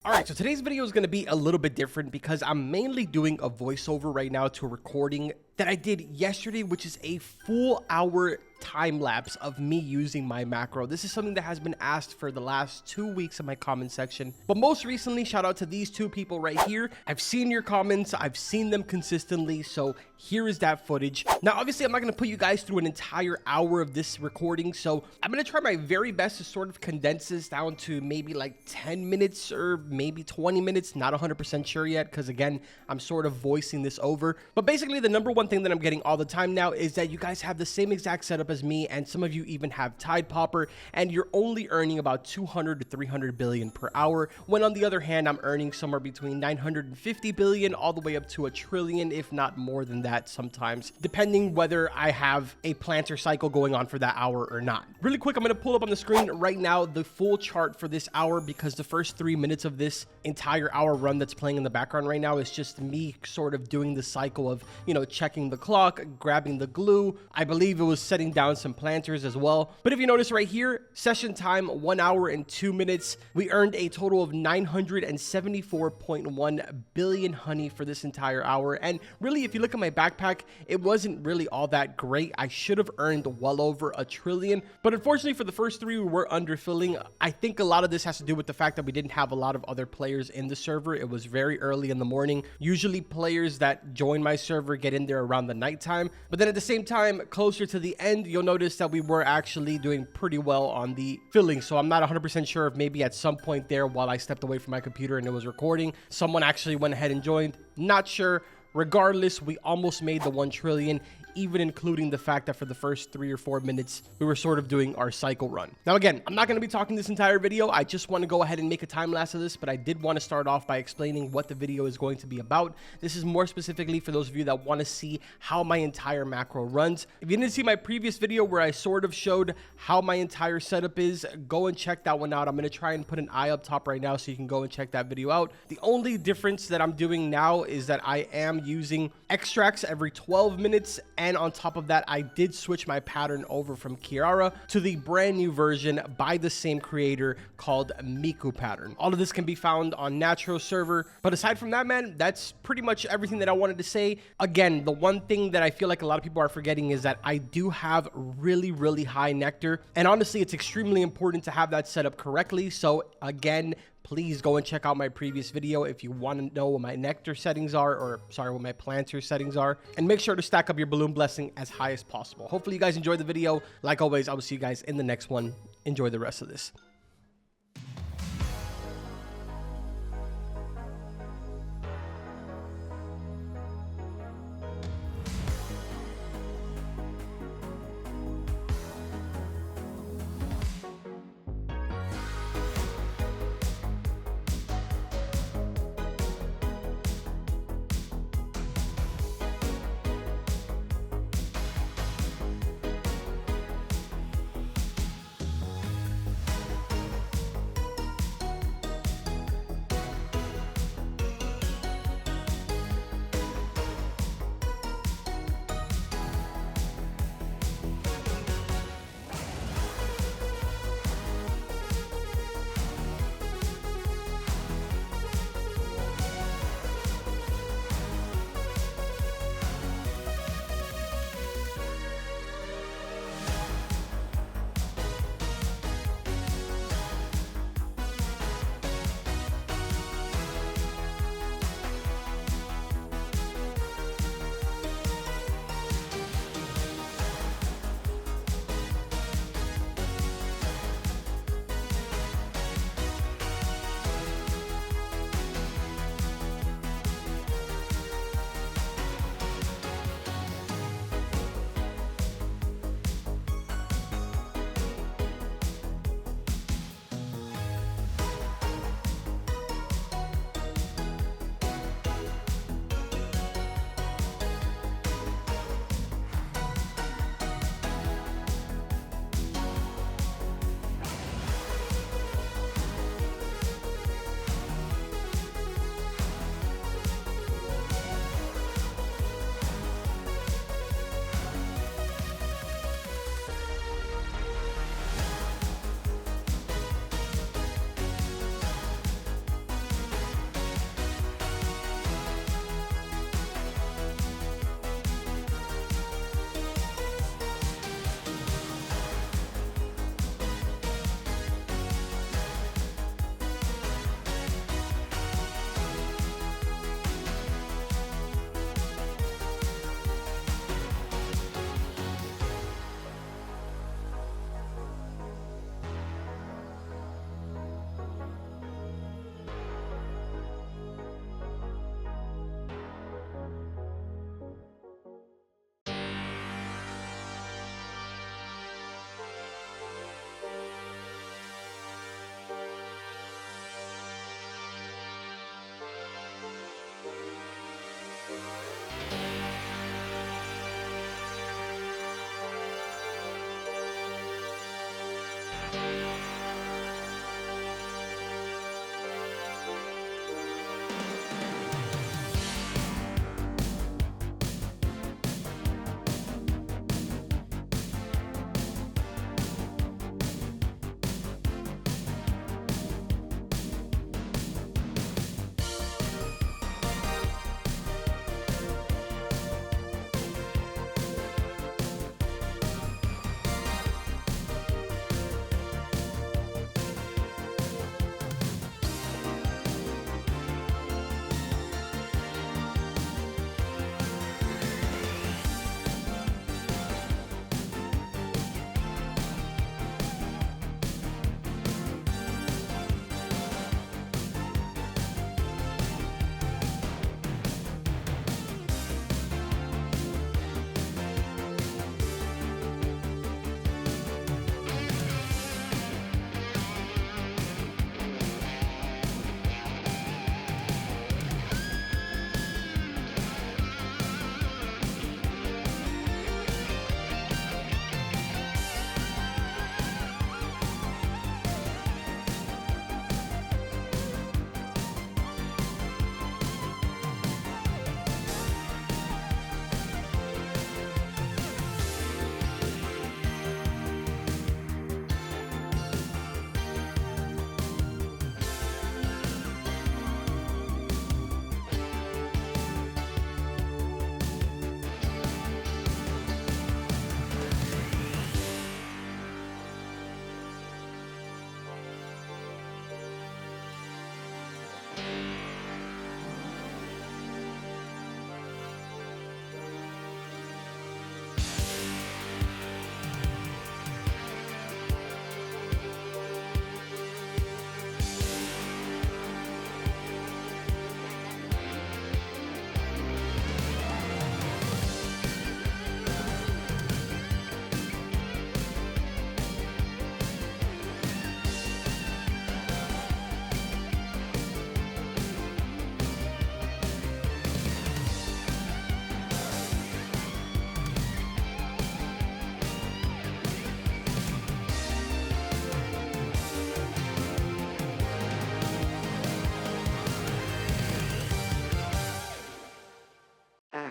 Alright, so today's video is going to be a little bit different because I'm mainly doing a voiceover right now to a recording that I did yesterday, which is a full hour time lapse of me using my macro. This is something that has been asked for the last 2 weeks in my comment section, but most recently, shout out to these two people right here. I've seen your comments, I've seen them consistently, so here is that footage. Now, obviously, I'm not going to put you guys through an entire hour of this recording, so I'm going to try my very best to sort of condense this down to maybe like 10 minutes or maybe 20 minutes, not 100% sure yet, because again, I'm sort of voicing this over. But basically, the number one thing that I'm getting all the time now is that you guys have the same exact setup as me, and some of you even have Tide Popper, and you're only earning about 200 to 300 billion per hour, when on the other hand, I'm earning somewhere between 950 billion all the way up to a trillion, if not more than that sometimes, depending whether I have a planter cycle going on for that hour or not. Really quick, I'm going to pull up on the screen right now the full chart for this hour, because the first 3 minutes of this entire hour run that's playing in the background right now is just me sort of doing the cycle of, you know, checking the clock, grabbing the glue. I believe it was setting down some planters as well. But if you notice right here, session time 1 hour and 2 minutes, we earned a total of 974.1 billion honey for this entire hour. And really, if you look at my backpack, it wasn't really all that great. I should have earned well over a trillion, but unfortunately for the first three, we were underfilling. I think a lot of this has to do with the fact that we didn't have a lot of other players in the server. It was very early in the morning. Usually players that join my server get in there around the nighttime, but then at the same time, closer to the end, you'll notice that we were actually doing pretty well on the filling. So I'm not 100% sure if maybe at some point there while I stepped away from my computer and it was recording, someone actually went ahead and joined. Not sure. Regardless, we almost made the 1 trillion, even including the fact that for the first 3 or 4 minutes, we were sort of doing our cycle run. Now, again, I'm not going to be talking this entire video. I just want to go ahead and make a time lapse of this, but I did want to start off by explaining what the video is going to be about. This is more specifically for those of you that want to see how my entire macro runs. If you didn't see my previous video where I sort of showed how my entire setup is, go and check that one out. I'm going to try and put an eye up top right now so you can go and check that video out. The only difference that I'm doing now is that I am using extracts every 12 minutes, and on top of that, I did switch my pattern over from Kiara to the brand new version by the same creator called Miku pattern. All of this can be found on Natural server, but aside from that, man, that's pretty much everything that I wanted to say. Again, the one thing that I feel like a lot of people are forgetting is that I do have really high nectar, and honestly, it's extremely important to have that set up correctly. So again, please go and check out my previous video if you want to know what my nectar settings are, or sorry, what my planter settings are, and make sure to stack up your balloon blessing as high as possible. Hopefully you guys enjoyed the video. Like always, I will see you guys in the next one. Enjoy the rest of this.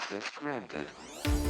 Access granted.